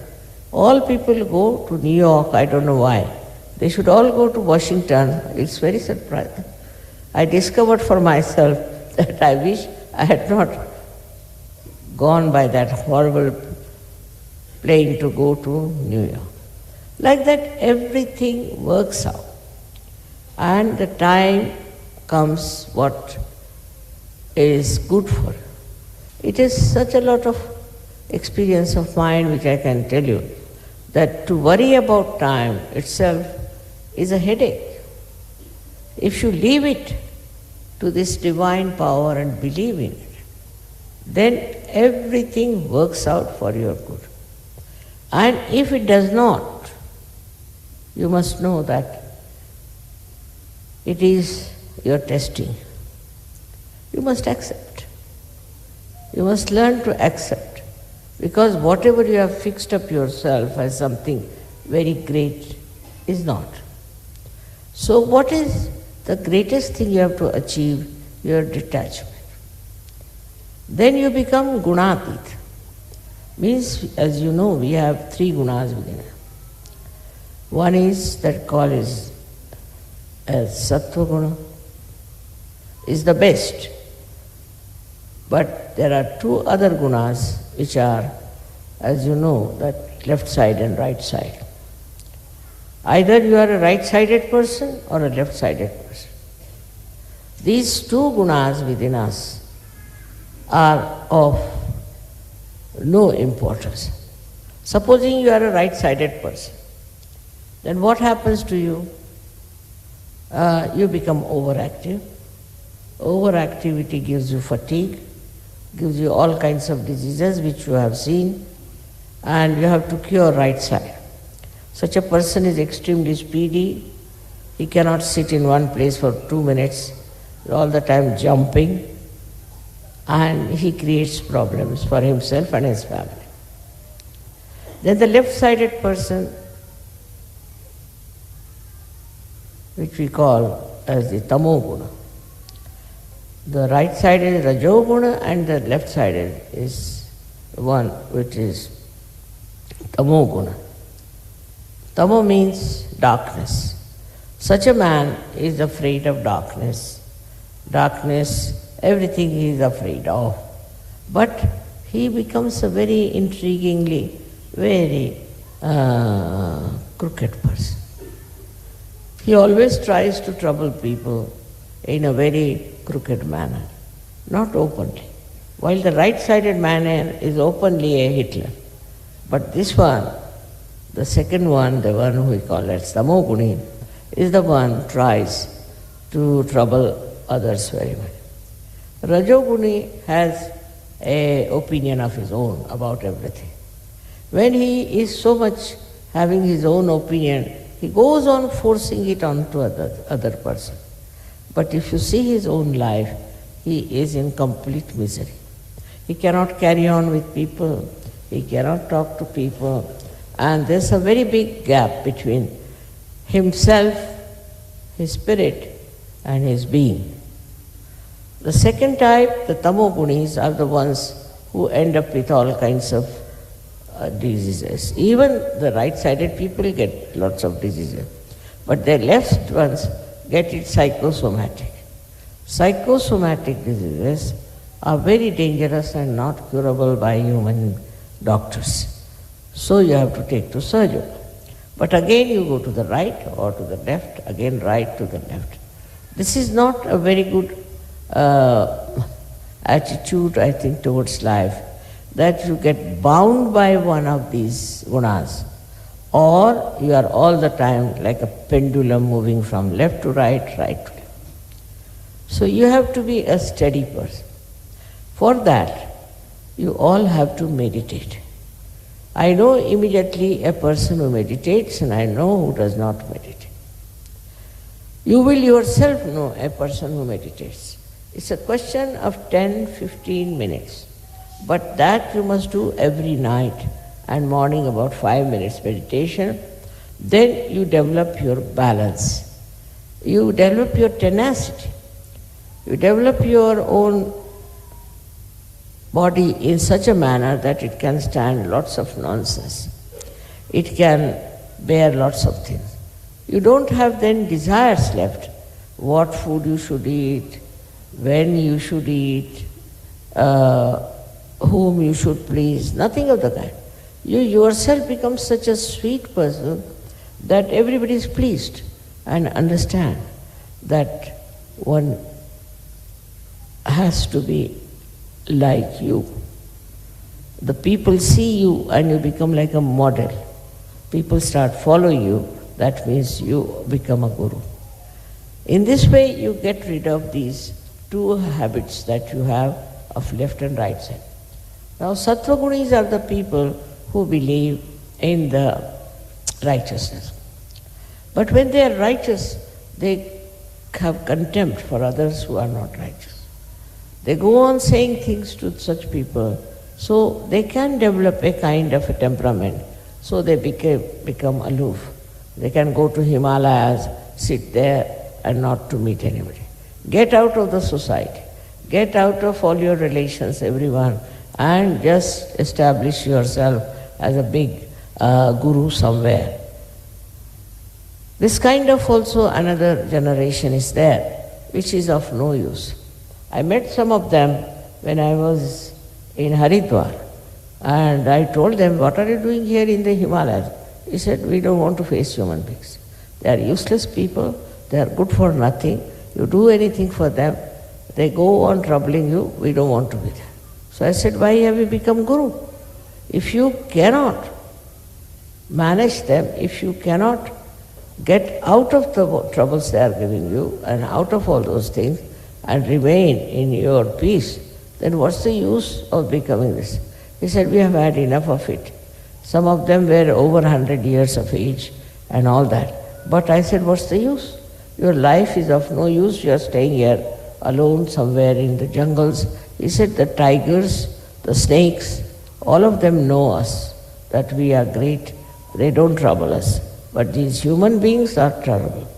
All people go to New York, I don't know why. They should all go to Washington. It's very surprising. I discovered for myself that I wish I had not gone by that horrible plane to go to New York. Like that, everything works out. And the time comes what is good for you. It is such a lot of experience of mine which I can tell you, that to worry about time itself is a headache. If you leave it to this divine power and believe in it, then everything works out for your good. And if it does not, you must know that it is your testing. You must accept. You must learn to accept. Because whatever you have fixed up yourself as something very great is not. So what is the greatest thing you have to achieve? Your detachment. Then you become gunatit. Means, as you know, we have 3 gunas within us. One is that called as sattva guna, is the best. But there are 2 other gunas which are, as you know, that left side and right side. Either you are a right-sided person or a left-sided person. These 2 gunas within us are of no importance. Supposing you are a right-sided person, then what happens to you? you become overactive. Overactivity gives you fatigue, gives you all kinds of diseases which you have seen, and you have to cure right side. Such a person is extremely speedy. He cannot sit in one place for 2 minutes, all the time jumping, and he creates problems for himself and his family. Then the left-sided person, which we call as the tamoguna. The right-sided is rajoguna and the left-sided is the one which is tamoguna. Tamo means darkness. Such a man is afraid of darkness. Darkness, everything he is afraid of. But he becomes a very intriguingly, very crooked person. He always tries to trouble people in a very crooked manner, not openly. While the right-sided man is openly a Hitler. But this one, the second one, the one we call as Tamoguni, is the one who tries to trouble others very much. Rajoguni has an opinion of his own about everything. When he is so much having his own opinion, he goes on forcing it on to other person. But if you see his own life, he is in complete misery. He cannot carry on with people, he cannot talk to people, and there's a very big gap between himself, his spirit, and his being. The second type, the tamogunis, are the ones who end up with all kinds of diseases. Even the right-sided people get lots of diseases, but the left ones get it psychosomatic. Psychosomatic diseases are very dangerous and not curable by human doctors. So you have to take to surgery. But again you go to the right or to the left, again right to the left. This is not a very good attitude, I think, towards life, that you get bound by one of these gunas, or you are all the time like a pendulum moving from left to right, right to left. So you have to be a steady person. For that, you all have to meditate. I know immediately a person who meditates and I know who does not meditate. You will yourself know a person who meditates. It's a question of 10-15 minutes. But that you must do every night and morning about 5 minutes meditation. Then you develop your balance. You develop your tenacity. You develop your own body in such a manner that it can stand lots of nonsense. It can bear lots of things. You don't have then desires left. What food you should eat, when you should eat, whom you should please, nothing of the kind. You yourself become such a sweet person that everybody is pleased and understand that one has to be like you. The people see you and you become like a model. People start following you, that means you become a guru. In this way you get rid of these two habits that you have of left and right side. Now sattva gunis are the people who believe in the righteousness. But when they are righteous, they have contempt for others who are not righteous. They go on saying things to such people, so they can develop a kind of a temperament. So they become aloof. They can go to Himalayas, sit there and not to meet anybody. Get out of the society. Get out of all your relations, everyone, and just establish yourself as a big guru somewhere. This kind of also another generation is there, which is of no use. I met some of them when I was in Haridwar, and I told them, what are you doing here in the Himalayas? He said, we don't want to face human beings. They are useless people, they are good for nothing. You do anything for them, they go on troubling you, we don't want to be there. So I said, why have you become guru? If you cannot manage them, if you cannot get out of the troubles they are giving you and out of all those things and remain in your peace, then what's the use of becoming this? He said, we have had enough of it. Some of them were over 100 years of age and all that. But I said, what's the use? Your life is of no use. You are staying here alone somewhere in the jungles. He said, the tigers, the snakes, all of them know us, that we are great. They don't trouble us. But these human beings are trouble.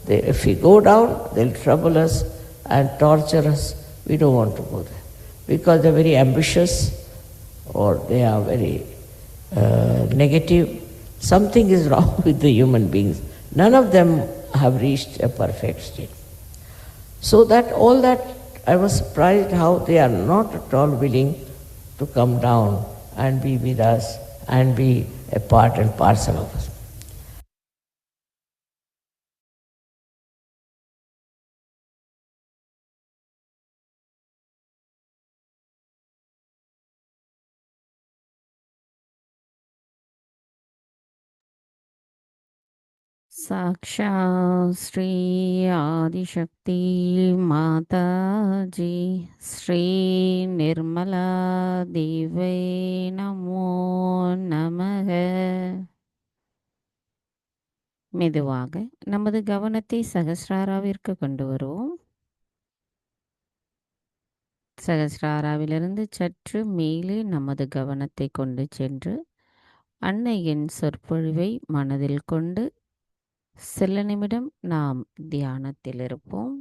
If we go down, they'll trouble us and torture us. We don't want to go there because they're very ambitious or they are very negative. Something is wrong with the human beings. None of them have reached a perfect state. So that all that, I was surprised how they are not at all willing to come down and be with us and be a part and parcel of us. साक्षात् श्री आदिशक्ति माता जी श्री निर्मला देवी நமோ நமக. மெதுவாக நமது கவனத்தை சகஸ்ராராவிற்கு கொண்டு வருவோம். சகஸ்ராராவிலிருந்து சற்று மேலே நமது கவனத்தை கொண்டு சென்று அன்னையின் சொற்பொழிவை மனதில் கொண்டு சில நிமிடம் நாம் தியானத்தில் இருப்போம்.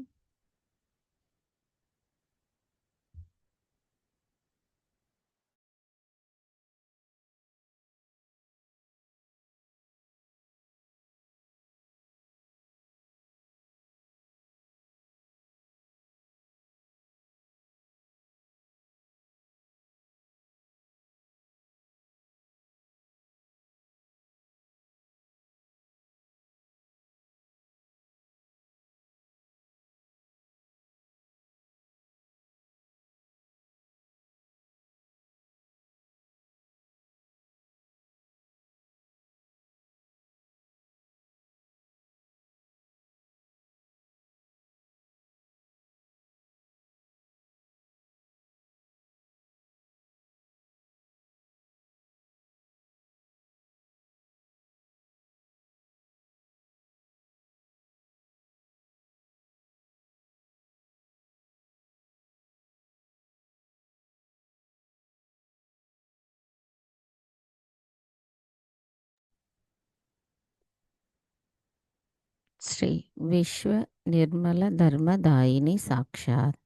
श्री विश्व निर्मल धर्मदायिनी साक्षात्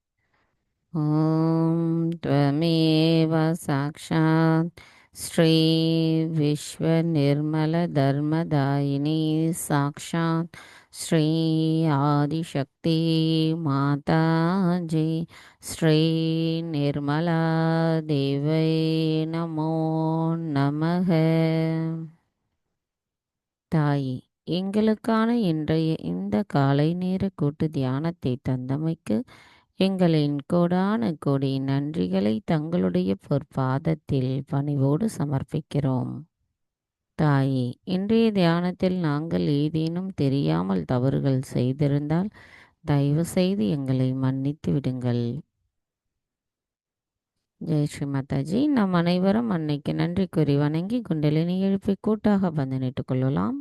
ॐ त्वमेव साक्षात् श्री विश्व निर्मल धर्मदायिनी साक्षात् श्री आदिशक्ति माता जी श्री निर्मला देवी நமோ நமக. தாயே, எங்களுக்கான இன்றைய இந்த காலை நேர கூட்டு தியானத்தை தந்தமைக்கு எங்களின் கோடான கோடி நன்றிகளை தங்களுடைய பொற்பாதத்தில் பணிவோடு சமர்ப்பிக்கிறோம். தாயே, இன்றைய தியானத்தில் நாங்கள் ஏதேனும் தெரியாமல் தவறுகள் செய்திருந்தால் தயவு செய்து எங்களை மன்னித்து விடுங்கள். ஜெய் ஸ்ரீ மாதாஜி. நம் அனைவரும் அன்னைக்கு நன்றி கூறி வணங்கி குண்டலினி எழுப்பி கூட்டாக பந்தனிட்டுக் கொள்ளலாம்.